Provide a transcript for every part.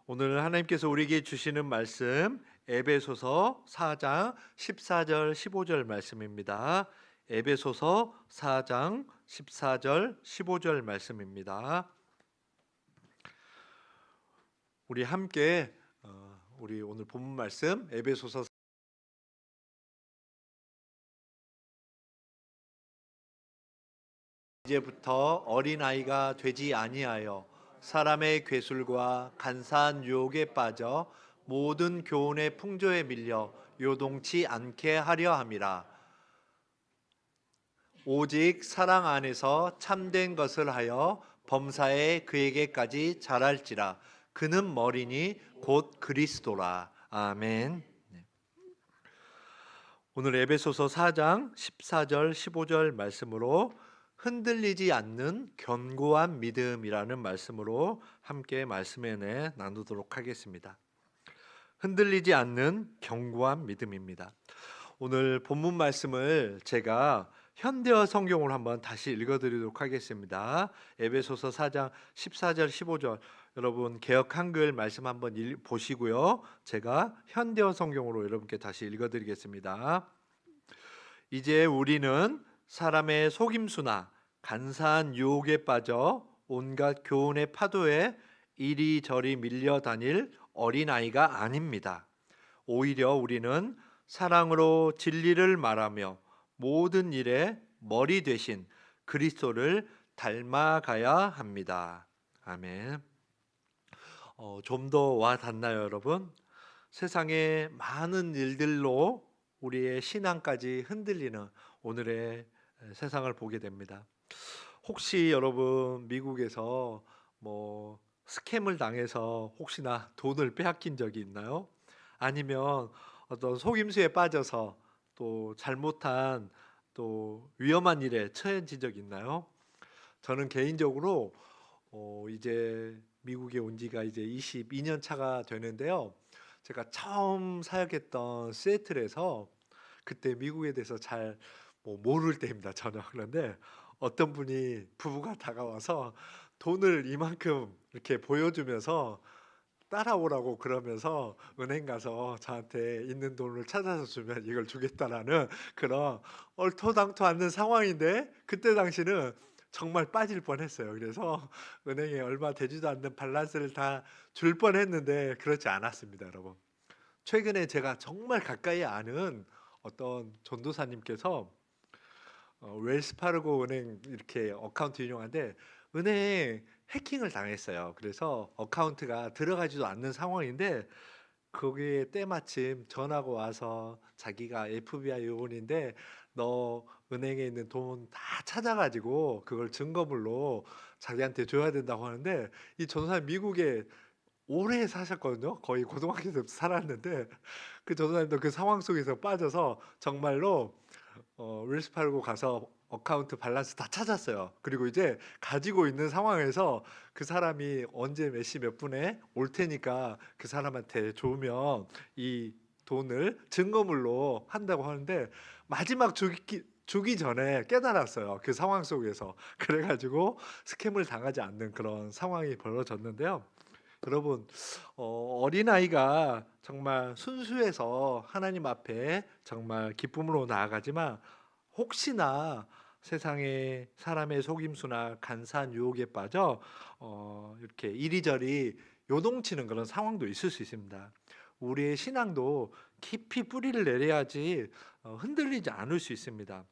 오늘 하나님께서 우리에게 주시는 말씀 에베소서 4장 14절 15절 말씀입니다. 에베소서 4장 14절 15절 말씀입니다. 우리 함께 우리 오늘 본문 말씀 에베소서 이제부터 어린아이가 되지 아니하여 사람의 괴술과 간사한 유혹에 빠져 모든 교훈의 풍조에 밀려 요동치 않게 하려 함이라. 오직 사랑 안에서 참된 것을 하여 범사에 그에게까지 자랄지라. 그는 머리니 곧 그리스도라. 아멘. 오늘 에베소서 4장 14절 15절 말씀으로 흔들리지 않는 견고한 믿음이라는 말씀으로 함께 말씀에 나누도록 하겠습니다. 흔들리지 않는 견고한 믿음입니다. 오늘 본문 말씀을 제가 현대어 성경으로 한번 다시 읽어드리도록 하겠습니다. 에베소서 4장 14절 15절 여러분 개역 한글 말씀 한번 보시고요. 제가 현대어 성경으로 여러분께 다시 읽어드리겠습니다. 이제 우리는 사람의 속임수나 간사한 유혹에 빠져 온갖 교훈의 파도에 이리저리 밀려 다닐 어린아이가 아닙니다. 오히려 우리는 사랑으로 진리를 말하며 모든 일에 머리 되신 그리스도를 닮아가야 합니다. 아멘. 좀 더 와 닿나요, 여러분? 세상의 많은 일들로 우리의 신앙까지 흔들리는 오늘의 세상을 보게 됩니다. 혹시 여러분 미국에서 스캠을 당해서 혹시나 돈을 빼앗긴 적이 있나요? 아니면 어떤 속임수에 빠져서 또 잘못한 또 위험한 일에 처해진 적 있나요? 저는 개인적으로 이제 미국에 온 지가 이제 22년 차가 되는데요. 제가 처음 사역했던 시애틀에서 그때 미국에 대해서 잘 모를 때입니다. 저는. 그런데 어떤 분이 부부가 다가와서 돈을 이만큼 이렇게 보여주면서 따라오라고 그러면서 은행 가서 저한테 있는 돈을 찾아서 주면 이걸 주겠다라는 그런 얼토당토 않는 상황인데 그때 당시는 정말 빠질 뻔했어요. 그래서 은행에 얼마 되지도 않는 밸런스를 다 줄 뻔했는데 그렇지 않았습니다, 여러분. 최근에 제가 정말 가까이 아는 어떤 전도사님께서 웰스파르고 은행 이렇게 어카운트 운영하는데 은행 해킹을 당했어요. 그래서 어카운트가 들어가지도 않는 상황인데 거기에 때마침 전화가 와서 자기가 FBI 요원인데 너 은행에 있는 돈 다 찾아가지고 그걸 증거물로 자기한테 줘야 된다고 하는데 이 전도사님 미국에 오래 사셨거든요. 거의 고등학교 때부터 살았는데 그 전도사님도 그 상황 속에서 빠져서 정말로 웰스 파르고 가서 어카운트 밸런스 다 찾았어요. 그리고 이제 가지고 있는 상황에서 그 사람이 언제 몇 시 몇 분에 올 테니까 그 사람한테 주면 이 돈을 증거물로 한다고 하는데 마지막 주기 전에 깨달았어요. 그 상황 속에서. 그래 가지고 스캠을 당하지 않는 그런 상황이 벌어졌는데요. 여러분 어린아이가 정말 순수해서 하나님 앞에 정말 기쁨으로 나아가지만 혹시나 세상에 사람의 속임수나 간사한 유혹에 빠져 이렇게 이리저리 요동치는 그런 상황도 있을 수 있습니다. 우리의 신앙도 깊이 뿌리를 내려야지 흔들리지 않을 수 있습니다.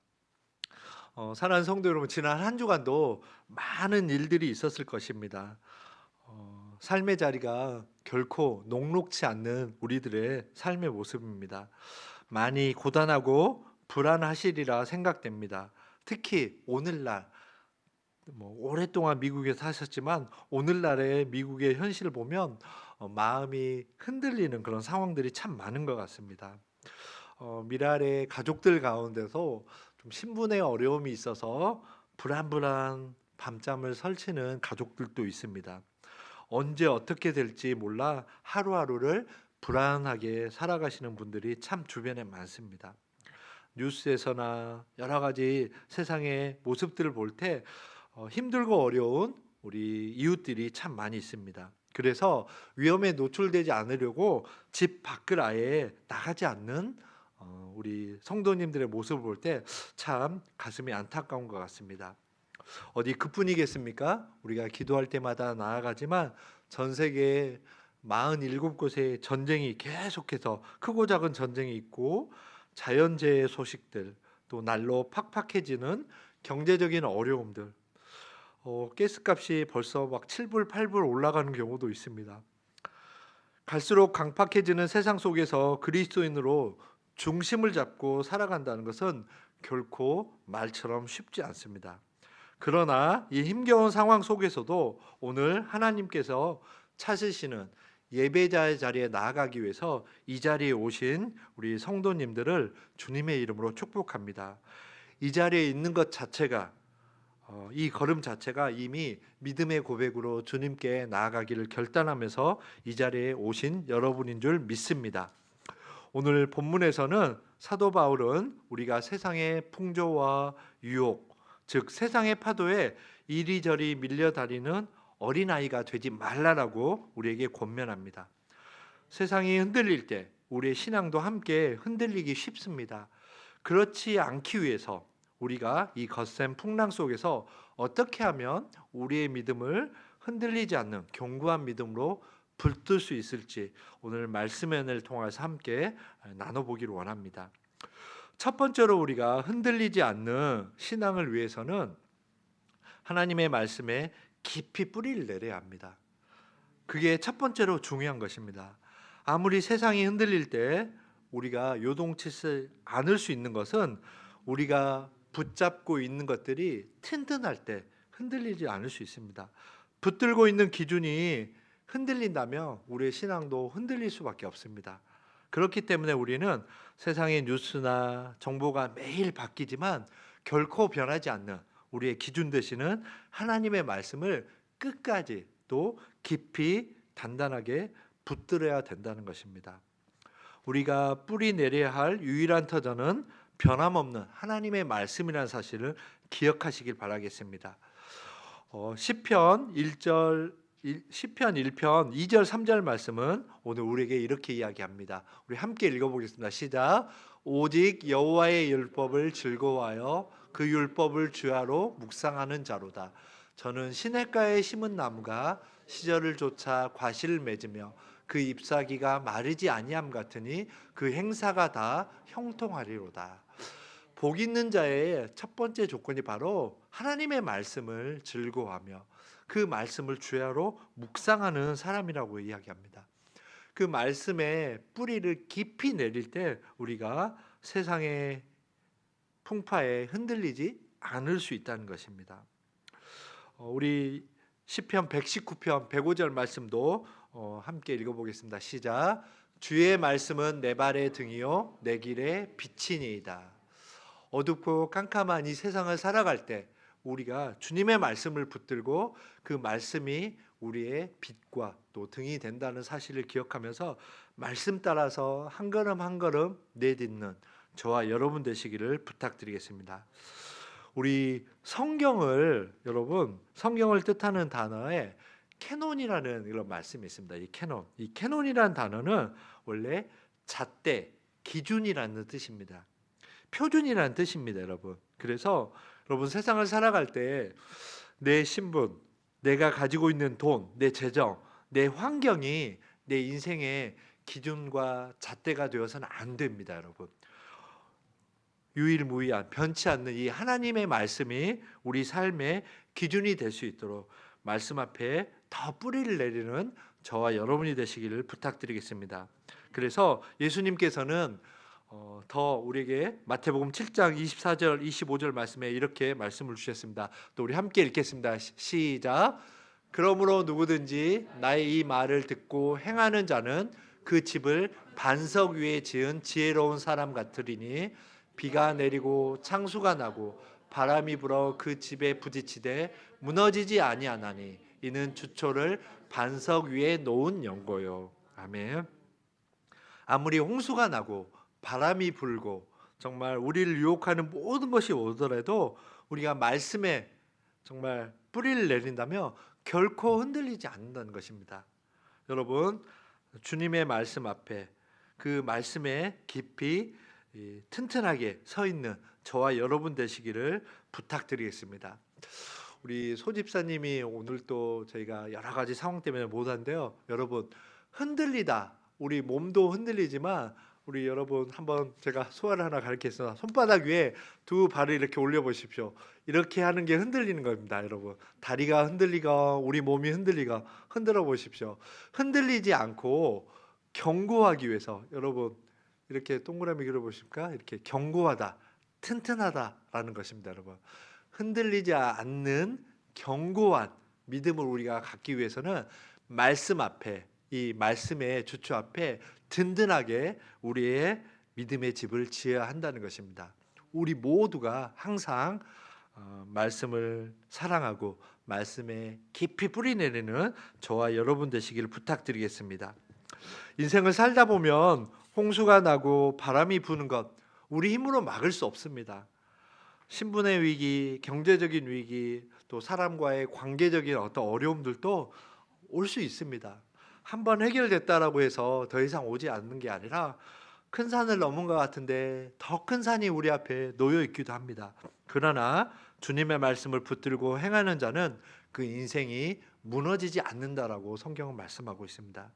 사랑하는 성도 여러분, 지난 한 주간도 많은 일들이 있었을 것입니다. 삶의 자리가 결코 녹록지 않는 우리들의 삶의 모습입니다. 많이 고단하고 불안하시리라 생각됩니다. 특히 오늘날 오랫동안 미국에 사셨지만 오늘날의 미국의 현실을 보면 마음이 흔들리는 그런 상황들이 참 많은 것 같습니다. 미랄의 가족들 가운데서 좀 신분의 어려움이 있어서 불안불안 밤잠을 설치는 가족들도 있습니다. 언제 어떻게 될지 몰라 하루하루를 불안하게 살아가시는 분들이 참 주변에 많습니다. 뉴스에서나 여러 가지 세상의 모습들을 볼 때 힘들고 어려운 우리 이웃들이 참 많이 있습니다. 그래서 위험에 노출되지 않으려고 집 밖을 아예 나가지 않는 우리 성도님들의 모습을 볼 때 참 가슴이 안타까운 것 같습니다. 어디 그뿐이겠습니까? 우리가 기도할 때마다 나아가지만 전 세계 47곳의 전쟁이 계속해서 크고 작은 전쟁이 있고 자연재해 소식들, 또 날로 팍팍해지는 경제적인 어려움들, 가스값이 벌써 막 7불, 8불 올라가는 경우도 있습니다. 갈수록 강팍해지는 세상 속에서 그리스도인으로 중심을 잡고 살아간다는 것은 결코 말처럼 쉽지 않습니다. 그러나 이 힘겨운 상황 속에서도 오늘 하나님께서 찾으시는 예배자의 자리에 나아가기 위해서 이 자리에 오신 우리 성도님들을 주님의 이름으로 축복합니다. 이 자리에 있는 것 자체가 이 걸음 자체가 이미 믿음의 고백으로 주님께 나아가기를 결단하면서 이 자리에 오신 여러분인 줄 믿습니다. 오늘 본문에서는 사도 바울은 우리가 세상의 풍조와 유혹, 즉 세상의 파도에 이리저리 밀려다니는 어린아이가 되지 말라라고 우리에게 권면합니다. 세상이 흔들릴 때 우리의 신앙도 함께 흔들리기 쉽습니다. 그렇지 않기 위해서 우리가 이 거센 풍랑 속에서 어떻게 하면 우리의 믿음을 흔들리지 않는 견고한 믿음으로 붙들 수 있을지 오늘 말씀을 통해서 함께 나눠보기를 원합니다. 첫 번째로 우리가 흔들리지 않는 신앙을 위해서는 하나님의 말씀에 깊이 뿌리를 내려야 합니다. 그게 첫 번째로 중요한 것입니다. 아무리 세상이 흔들릴 때 우리가 요동치지 않을 수 있는 것은 우리가 붙잡고 있는 것들이 튼튼할 때 흔들리지 않을 수 있습니다. 붙들고 있는 기준이 흔들린다면 우리의 신앙도 흔들릴 수밖에 없습니다. 그렇기 때문에 우리는 세상의 뉴스나 정보가 매일 바뀌지만 결코 변하지 않는 우리의 기준 되시는 하나님의 말씀을 끝까지 또 깊이 단단하게 붙들어야 된다는 것입니다. 우리가 뿌리 내려야 할 유일한 터전은 변함없는 하나님의 말씀이라는 사실을 기억하시길 바라겠습니다. 시편 1편 2절 3절 말씀은 오늘 우리에게 이렇게 이야기합니다. 우리 함께 읽어보겠습니다. 시작. 오직 여호와의 율법을 즐거워하여 그 율법을 주야로 묵상하는 자로다. 저는 시냇가에 심은 나무가 시절을 쫓아 과실을 맺으며 그 잎사귀가 마르지 아니함 같으니 그 행사가 다 형통하리로다. 복 있는 자의 첫 번째 조건이 바로 하나님의 말씀을 즐거워하며 그 말씀을 주야로 묵상하는 사람이라고 이야기합니다. 그 말씀에 뿌리를 깊이 내릴 때 우리가 세상의 풍파에 흔들리지 않을 수 있다는 것입니다. 우리 시편 119편 105절 말씀도 함께 읽어보겠습니다. 시작. 주의 말씀은 내 발의 등이요 내 길의 빛이니이다. 어둡고 깜깜한 이 세상을 살아갈 때 우리가 주님의 말씀을 붙들고 그 말씀이 우리의 빛과 또 등이 된다는 사실을 기억하면서 말씀 따라서 한 걸음 한 걸음 내딛는 저와 여러분 되시기를 부탁드리겠습니다. 우리 성경을 여러분 성경을 뜻하는 단어에 캐논이라는 이런 말씀이 있습니다. 이 캐논이라는 단어는 원래 잣대, 기준이라는 뜻입니다. 표준이라는 뜻입니다, 여러분. 그래서 여러분 세상을 살아갈 때 내 신분, 내가 가지고 있는 돈, 내 재정, 내 환경이 내 인생의 기준과 잣대가 되어서는 안 됩니다, 여러분. 유일무이한 변치 않는 이 하나님의 말씀이 우리 삶의 기준이 될 수 있도록 말씀 앞에 더 뿌리를 내리는 저와 여러분이 되시기를 부탁드리겠습니다. 그래서 예수님께서는 더 우리에게 마태복음 7장 24절 25절 말씀에 이렇게 말씀을 주셨습니다. 또 우리 함께 읽겠습니다. 시작. 그러므로 누구든지 나의 이 말을 듣고 행하는 자는 그 집을 반석 위에 지은 지혜로운 사람 같으리니 비가 내리고 창수가 나고 바람이 불어 그 집에 부딪히되 무너지지 아니하나니 이는 주초를 반석 위에 놓은 연고요. 아멘. 아무리 홍수가 나고 바람이 불고 정말 우리를 유혹하는 모든 것이 오더라도 우리가 말씀에 정말 뿌리를 내린다면 결코 흔들리지 않는다는 것입니다. 여러분, 주님의 말씀 앞에 그 말씀에 깊이 튼튼하게 서 있는 저와 여러분 되시기를 부탁드리겠습니다. 우리 소집사님이 오늘 또 저희가 여러 가지 상황 때문에 못 한데요. 여러분, 흔들리다. 우리 몸도 흔들리지만 우리 여러분 한번 제가 소화를 하나 가르치겠습니다. 손바닥 위에 두 발을 이렇게 올려 보십시오. 이렇게 하는 게 흔들리는 겁니다, 여러분. 다리가 흔들리가 우리 몸이 흔들리가 흔들어 보십시오. 흔들리지 않고 견고하기 위해서 여러분 이렇게 동그라미 그려 보실까? 이렇게 견고하다, 튼튼하다라는 것입니다, 여러분. 흔들리지 않는 견고한 믿음을 우리가 갖기 위해서는 말씀 앞에 이 말씀의 주추 앞에 든든하게 우리의 믿음의 집을 지어야 한다는 것입니다. 우리 모두가 항상 말씀을 사랑하고 말씀에 깊이 뿌리 내리는 저와 여러분 되시기를 부탁드리겠습니다. 인생을 살다 보면 홍수가 나고 바람이 부는 것 우리 힘으로 막을 수 없습니다. 신분의 위기, 경제적인 위기, 또 사람과의 관계적인 어떤 어려움들도 올 수 있습니다. 한번 해결됐다라고 해서 더 이상 오지 않는 게 아니라 큰 산을 넘은 것 같은데 더 큰 산이 우리 앞에 놓여 있기도 합니다. 그러나 주님의 말씀을 붙들고 행하는 자는 그 인생이 무너지지 않는다라고 성경은 말씀하고 있습니다.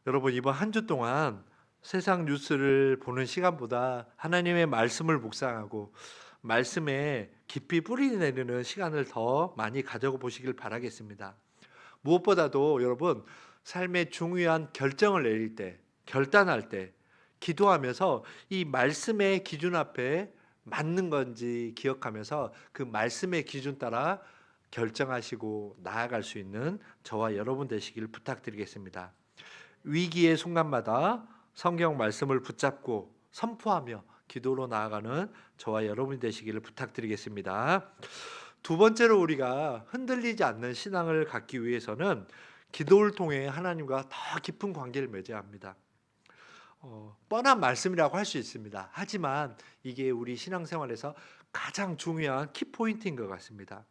여러분, 이번 한 주 동안 세상 뉴스를 보는 시간보다 하나님의 말씀을 묵상하고 말씀에 깊이 뿌리 내리는 시간을 더 많이 가져보시길 바라겠습니다. 무엇보다도 여러분, 삶의 중요한 결정을 내릴 때, 결단할 때 기도하면서 이 말씀의 기준 앞에 맞는 건지 기억하면서 그 말씀의 기준 따라 결정하시고 나아갈 수 있는 저와 여러분 되시길 부탁드리겠습니다. 위기의 순간마다 성경 말씀을 붙잡고 선포하며 기도로 나아가는 저와 여러분이 되시기를 부탁드리겠습니다. 두 번째로 우리가 흔들리지 않는 신앙을 갖기 위해서는 기도를 통해 하나님과 더 깊은 관계를 맺어야 합니다. 뻔한 말씀이라고 할 수 있습니다. 하지만 이게 우리 신앙생활에서 가장 중요한 키포인트인 것 같습니다.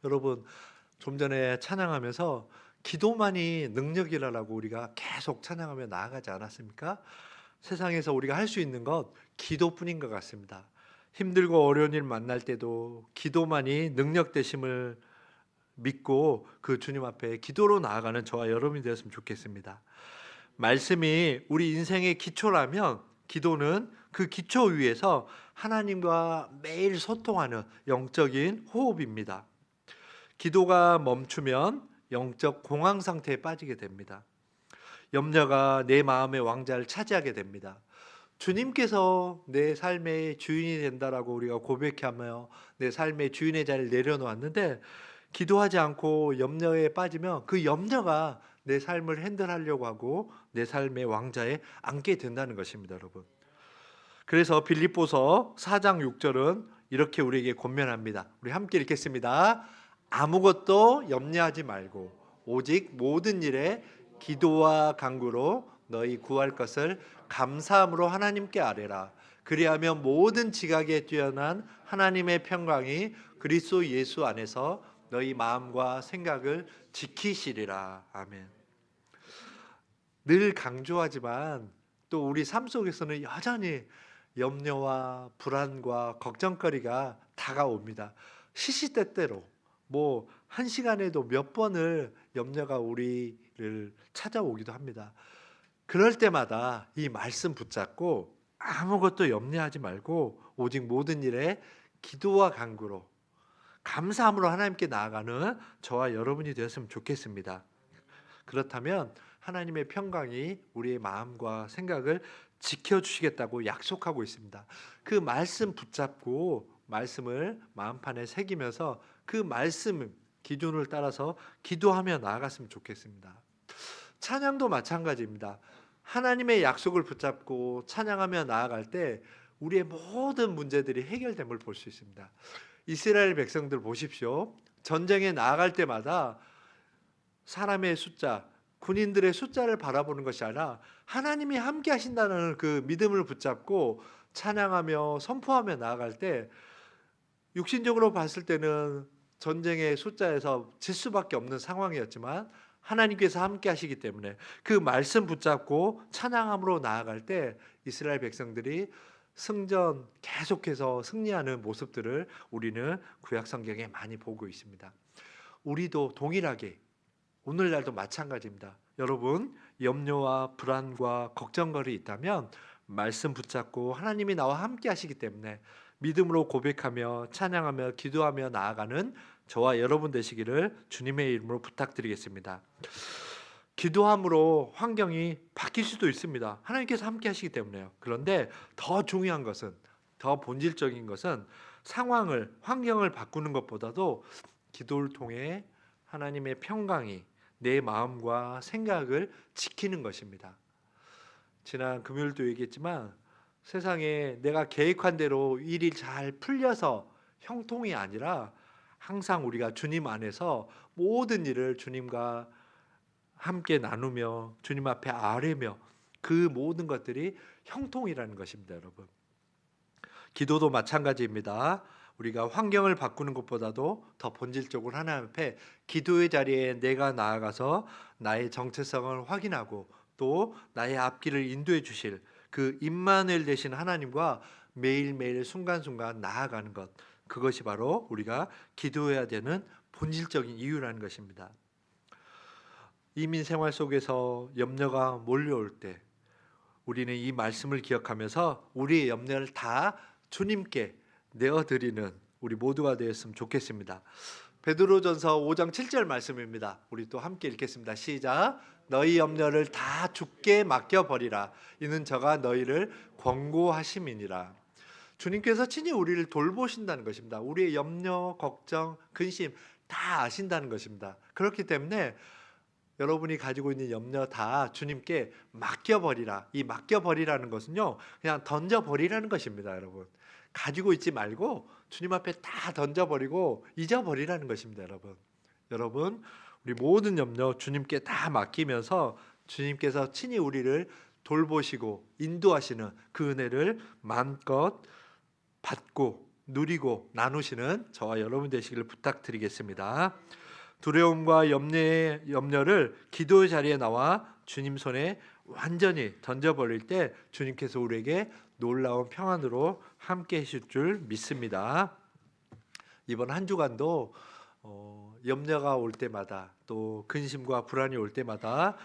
여러분, 좀 전에 찬양하면서 기도만이 능력이라고 우리가 계속 찬양하며 나아가지 않았습니까? 세상에서 우리가 할 수 있는 것 기도뿐인 것 같습니다. 힘들고 어려운 일 만날 때도 기도만이 능력 되심을 믿고 그 주님 앞에 기도로 나아가는 저와 여러분이 되었으면 좋겠습니다. 말씀이 우리 인생의 기초라면 기도는 그 기초 위에서 하나님과 매일 소통하는 영적인 호흡입니다. 기도가 멈추면 영적 공황 상태에 빠지게 됩니다. 염려가 내 마음의 왕자를 차지하게 됩니다. 주님께서 내 삶의 주인이 된다라고 우리가 고백하며 내 삶의 주인의 자리를 내려놓았는데 기도하지 않고 염려에 빠지면 그 염려가 내 삶을 핸들하려고 하고 내 삶의 왕자에 앉게 된다는 것입니다, 여러분. 그래서 빌립보서 4장 6절은 이렇게 우리에게 권면합니다. 우리 함께 읽겠습니다. 아무것도 염려하지 말고 오직 모든 일에 기도와 간구로 너희 구할 것을 감사함으로 하나님께 아뢰라. 그리하면 모든 지각에 뛰어난 하나님의 평강이 그리스도 예수 안에서 너희 마음과 생각을 지키시리라. 아멘. 늘 강조하지만 또 우리 삶 속에서는 여전히 염려와 불안과 걱정거리가 다가옵니다. 시시때때로 한 시간에도 몇 번을 염려가 우리를 찾아오기도 합니다. 그럴 때마다 이 말씀 붙잡고 아무것도 염려하지 말고 오직 모든 일에 기도와 간구로 감사함으로 하나님께 나아가는 저와 여러분이 되었으면 좋겠습니다. 그렇다면 하나님의 평강이 우리의 마음과 생각을 지켜주시겠다고 약속하고 있습니다. 그 말씀 붙잡고 말씀을 마음판에 새기면서 그 말씀 기준을 따라서 기도하며 나아갔으면 좋겠습니다. 찬양도 마찬가지입니다. 하나님의 약속을 붙잡고 찬양하며 나아갈 때 우리의 모든 문제들이 해결됨을 볼 수 있습니다. 이스라엘 백성들 보십시오. 전쟁에 나아갈 때마다 사람의 숫자, 군인들의 숫자를 바라보는 것이 아니라 하나님이 함께 하신다는 그 믿음을 붙잡고 찬양하며 선포하며 나아갈 때 육신적으로 봤을 때는 전쟁의 숫자에서 질 수밖에 없는 상황이었지만 하나님께서 함께 하시기 때문에 그 말씀 붙잡고 찬양함으로 나아갈 때 이스라엘 백성들이 승전 계속해서 승리하는 모습들을 우리는 구약 성경에 많이 보고 있습니다. 우리도 동일하게 오늘날도 마찬가지입니다. 여러분, 염려와 불안과 걱정거리 있다면 말씀 붙잡고 하나님이 나와 함께 하시기 때문에 믿음으로 고백하며 찬양하며 기도하며 나아가는 저와 여러분 되시기를 주님의 이름으로 부탁드리겠습니다. 기도함으로 환경이 바뀔 수도 있습니다. 하나님께서 함께 하시기 때문에요. 그런데 더 중요한 것은, 더 본질적인 것은 상황을, 환경을 바꾸는 것보다도 기도를 통해 하나님의 평강이 내 마음과 생각을 지키는 것입니다. 지난 금요일도 얘기했지만 세상에 내가 계획한 대로 일이 잘 풀려서 형통이 아니라 항상 우리가 주님 안에서 모든 일을 주님과 함께 나누며 주님 앞에 아뢰며 그 모든 것들이 형통이라는 것입니다. 여러분, 기도도 마찬가지입니다. 우리가 환경을 바꾸는 것보다도 더 본질적으로 하나님 앞에 기도의 자리에 내가 나아가서 나의 정체성을 확인하고 또 나의 앞길을 인도해 주실 그 임마누엘 되신 하나님과 매일매일 순간순간 나아가는 것, 그것이 바로 우리가 기도해야 되는 본질적인 이유라는 것입니다. 이민 생활 속에서 염려가 몰려올 때 우리는 이 말씀을 기억하면서 우리의 염려를 다 주님께 내어드리는 우리 모두가 되었으면 좋겠습니다. 베드로전서 5장 7절 말씀입니다. 우리 또 함께 읽겠습니다. 시작. 너희 염려를 다 주께 맡겨버리라. 이는 저가 너희를 권고하심이니라. 주님께서 친히 우리를 돌보신다는 것입니다. 우리의 염려, 걱정, 근심 다 아신다는 것입니다. 그렇기 때문에 여러분이 가지고 있는 염려 다 주님께 맡겨버리라. 이 맡겨버리라는 것은요, 그냥 던져버리라는 것입니다. 여러분, 가지고 있지 말고 주님 앞에 다 던져버리고 잊어버리라는 것입니다. 여러분, 우리 모든 염려 주님께 다 맡기면서 주님께서 친히 우리를 돌보시고 인도하시는 그 은혜를 마음껏 받고 누리고 나누시는 저와 여러분 되시기를 부탁드리겠습니다. 두려움과 염려를 기도의 자리에 나와 주님 손에 완전히 던져버릴 때 주님께서 우리에게 놀라운 평안으로 함께 하실 줄 믿습니다. 이번 한 주간도 염려가 올 때마다 또 근심과 불안이 올 때마다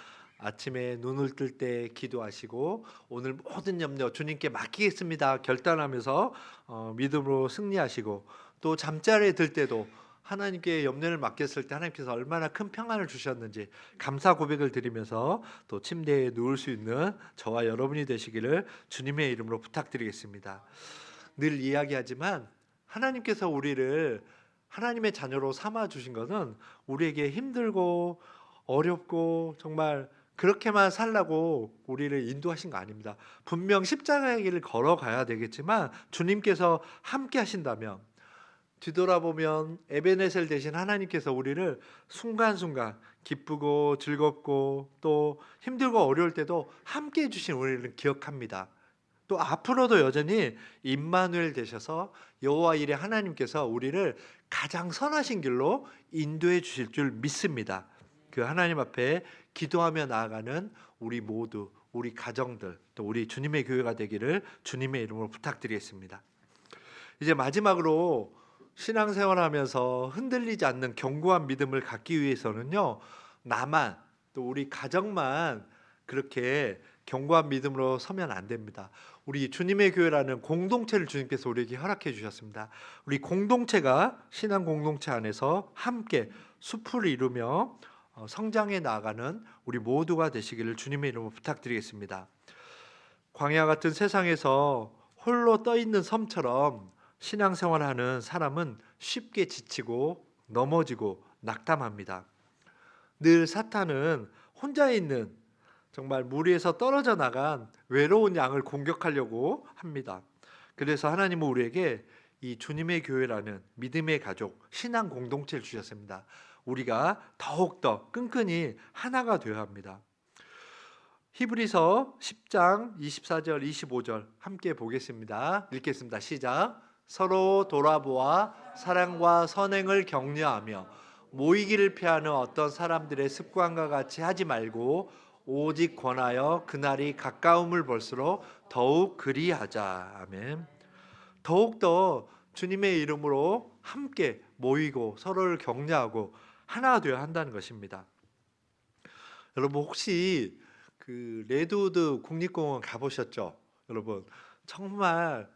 아침에 눈을 뜰 때 기도하시고 오늘 모든 염려 주님께 맡기겠습니다 결단하면서 믿음으로 승리하시고 또 잠자리에 들 때도 하나님께 염려를 맡겼을 때 하나님께서 얼마나 큰 평안을 주셨는지 감사 고백을 드리면서 또 침대에 누울 수 있는 저와 여러분이 되시기를 주님의 이름으로 부탁드리겠습니다. 늘 이야기하지만 하나님께서 우리를 하나님의 자녀로 삼아 주신 것은 우리에게 힘들고 어렵고 정말 그렇게만 살라고 우리를 인도하신 거 아닙니다. 분명 십자가의 길을 걸어가야 되겠지만 주님께서 함께 하신다면 뒤돌아보면 에베네셀 대신 하나님께서 우리를 순간순간 기쁘고 즐겁고 또 힘들고 어려울 때도 함께 해주신 우리를 기억합니다. 또 앞으로도 여전히 임마누엘 되셔서 여호와 일의 하나님께서 우리를 가장 선하신 길로 인도해 주실 줄 믿습니다. 그 하나님 앞에 기도하며 나아가는 우리 모두, 우리 가정들, 또 우리 주님의 교회가 되기를 주님의 이름으로 부탁드리겠습니다. 이제 마지막으로 신앙생활하면서 흔들리지 않는 견고한 믿음을 갖기 위해서는요, 나만 또 우리 가정만 그렇게 견고한 믿음으로 서면 안 됩니다. 우리 주님의 교회라는 공동체를 주님께서 우리에게 허락해 주셨습니다. 우리 공동체가 신앙 공동체 안에서 함께 숲을 이루며 성장해 나가는 우리 모두가 되시기를 주님의 이름으로 부탁드리겠습니다. 광야 같은 세상에서 홀로 떠 있는 섬처럼 신앙생활하는 사람은 쉽게 지치고 넘어지고 낙담합니다. 늘 사탄은 혼자 있는 정말 무리에서 떨어져 나간 외로운 양을 공격하려고 합니다. 그래서 하나님은 우리에게 이 주님의 교회라는 믿음의 가족, 신앙 공동체를 주셨습니다. 우리가 더욱더 끈끈이 하나가 되어야 합니다. 히브리서 10장 24절 25절 함께 보겠습니다. 읽겠습니다. 시작. 서로 돌아보아 사랑과 선행을 격려하며 모이기를 피하는 어떤 사람들의 습관과 같이 하지 말고 오직 권하여 그날이 가까움을 볼수록 더욱 그리하자. 아멘. 더욱더 주님의 이름으로 함께 모이고 서로를 격려하고 하나가 되어야 한다는 것입니다. 여러분 혹시 그 레드우드 국립공원 가보셨죠? 여러분 정말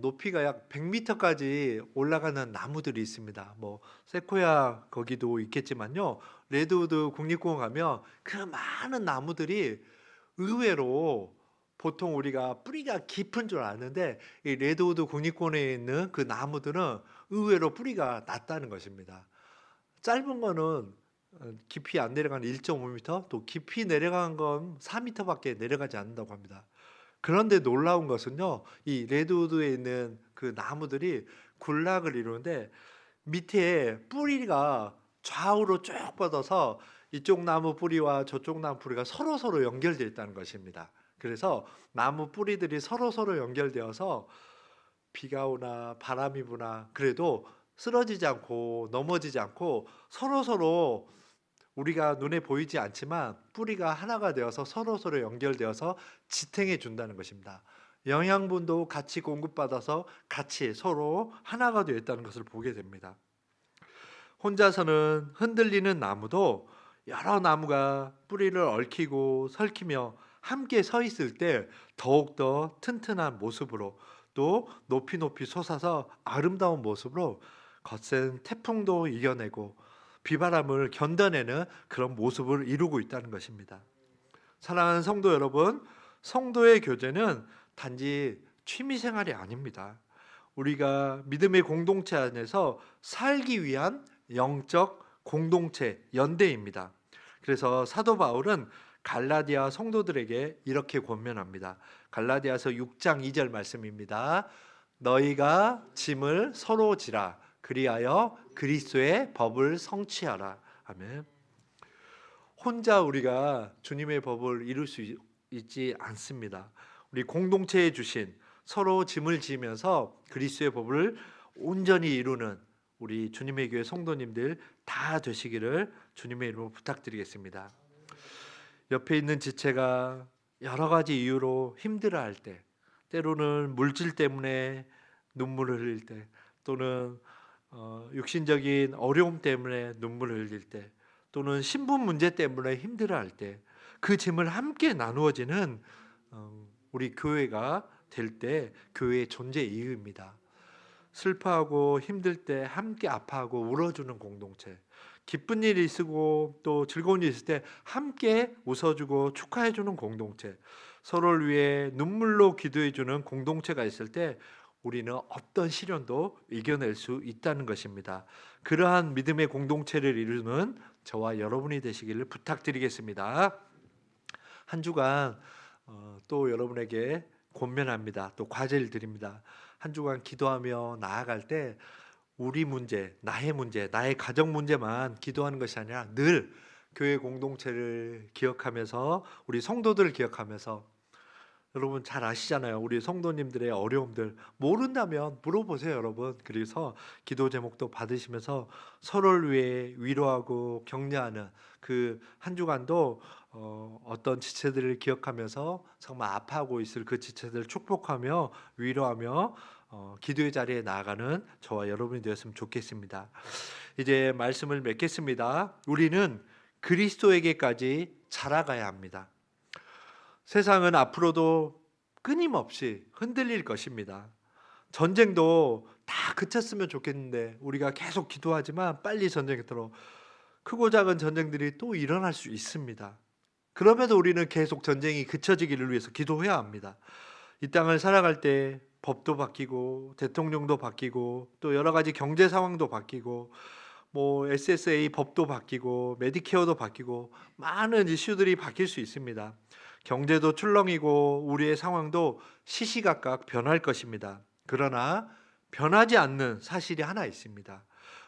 높이가 약 100m까지 올라가는 나무들이 있습니다. 뭐 세코야 거기도 있겠지만요. 레드우드 국립공원 가면 그 많은 나무들이 의외로 보통 우리가 뿌리가 깊은 줄 아는데 이 레드우드 국립공원에 있는 그 나무들은 의외로 뿌리가 낮다는 것입니다. 짧은 거는 깊이 안 내려가는 1.5m, 또 깊이 내려간 건 4m밖에 내려가지 않는다고 합니다. 그런데 놀라운 것은요, 이 레드우드에 있는 그 나무들이 군락을 이루는데 밑에 뿌리가 좌우로 쭉 뻗어서 이쪽 나무 뿌리와 저쪽 나무 뿌리가 서로 연결되어 있다는 것입니다. 그래서 나무 뿌리들이 서로 연결되어서 비가 오나 바람이 부나 그래도 쓰러지지 않고 넘어지지 않고 서로 우리가 눈에 보이지 않지만 뿌리가 하나가 되어서 서로 연결되어서 지탱해 준다는 것입니다. 영양분도 같이 공급받아서 같이 서로 하나가 되어 있다는 것을 보게 됩니다. 혼자서는 흔들리는 나무도 여러 나무가 뿌리를 얽히고 설키며 함께 서 있을 때 더욱더 튼튼한 모습으로 또 높이 솟아서 아름다운 모습으로 거센 태풍도 이겨내고 비바람을 견뎌내는 그런 모습을 이루고 있다는 것입니다. 사랑하는 성도 여러분, 성도의 교제는 단지 취미생활이 아닙니다. 우리가 믿음의 공동체 안에서 살기 위한 영적 공동체, 연대입니다. 그래서 사도 바울은 갈라디아 성도들에게 이렇게 권면합니다. 갈라디아서 6장 2절 말씀입니다. 너희가 짐을 서로 지라 그리하여 그리스도의 법을 성취하라. 아멘. 혼자 우리가 주님의 법을 이룰 수 있지 않습니다. 우리 공동체에 주신 서로 짐을 지면서 그리스도의 법을 온전히 이루는 우리 주님의 교회 성도님들 다 되시기를 주님의 이름으로 부탁드리겠습니다. 옆에 있는 지체가 여러 가지 이유로 힘들어할 때, 때로는 물질 때문에 눈물을 흘릴 때, 또는 육신적인 어려움 때문에 눈물을 흘릴 때, 또는 신분 문제 때문에 힘들어할 때, 그 짐을 함께 나누어지는 우리 교회가 될 때 교회의 존재 이유입니다. 슬퍼하고 힘들 때 함께 아파하고 울어주는 공동체, 기쁜 일이 있고 또 즐거운 일이 있을 때 함께 웃어주고 축하해주는 공동체, 서로를 위해 눈물로 기도해주는 공동체가 있을 때 우리는 어떤 시련도 이겨낼 수 있다는 것입니다. 그러한 믿음의 공동체를 이루는 저와 여러분이 되시기를 부탁드리겠습니다. 한 주간 또 여러분에게 권면합니다. 또 과제를 드립니다. 한 주간 기도하며 나아갈 때 우리 문제, 나의 가정 문제만 기도하는 것이 아니라 늘 교회 공동체를 기억하면서 우리 성도들을 기억하면서, 여러분 잘 아시잖아요. 우리 성도님들의 어려움들 모른다면 물어보세요, 여러분. 그래서 기도 제목도 받으시면서 서로를 위해 위로하고 격려하는 그 한 주간도 어떤 지체들을 기억하면서 정말 아파하고 있을 그 지체들을 축복하며 위로하며 기도의 자리에 나아가는 저와 여러분이 되었으면 좋겠습니다. 이제 말씀을 맺겠습니다. 우리는 그리스도에게까지 자라가야 합니다. 세상은 앞으로도 끊임없이 흔들릴 것입니다. 전쟁도 다 그쳤으면 좋겠는데 우리가 계속 기도하지만 빨리 전쟁터로 크고 작은 전쟁들이 또 일어날 수 있습니다. 그럼에도 우리는 계속 전쟁이 그쳐지기를 위해서 기도해야 합니다. 이 땅을 살아갈 때 법도 바뀌고 대통령도 바뀌고 또 여러 가지 경제 상황도 바뀌고 뭐 SSA 법도 바뀌고 메디케어도 바뀌고 많은 이슈들이 바뀔 수 있습니다. 경제도 출렁이고 우리의 상황도 시시각각 변할 것입니다. 그러나 변하지 않는 사실이 하나 있습니다.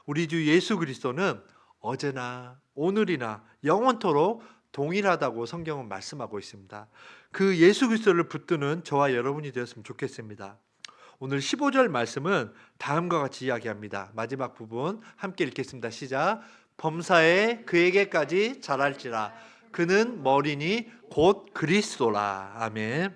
우리 주 예수 그리스도는 어제나 오늘이나 영원토록 동일하다고 성경은 말씀하고 있습니다. 그 예수 그리스도를 붙드는 저와 여러분이 되었으면 좋겠습니다. 오늘 15절 말씀은 다음과 같이 이야기합니다. 마지막 부분 함께 읽겠습니다. 시작. 범사에 그에게까지 자랄지라 그는 머리니 곧 그리스도라. 아멘.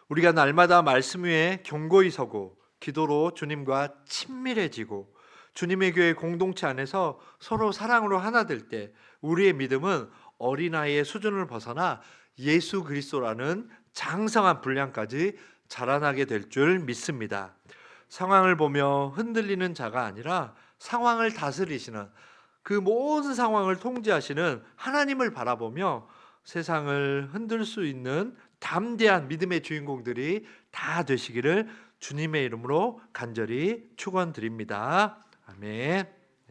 우리가 날마다 말씀 위에 견고히 서고 기도로 주님과 친밀해지고 주님의 교회 공동체 안에서 서로 사랑으로 하나 될 때 우리의 믿음은 어린아이의 수준을 벗어나 예수 그리스도라는 장성한 분량까지 자라나게 될 줄 믿습니다. 상황을 보며 흔들리는 자가 아니라 상황을 다스리시는, 그 모든 상황을 통제하시는 하나님을 바라보며 세상을 흔들 수 있는 담대한 믿음의 주인공들이 다 되시기를 주님의 이름으로 간절히 축원드립니다. 아멘.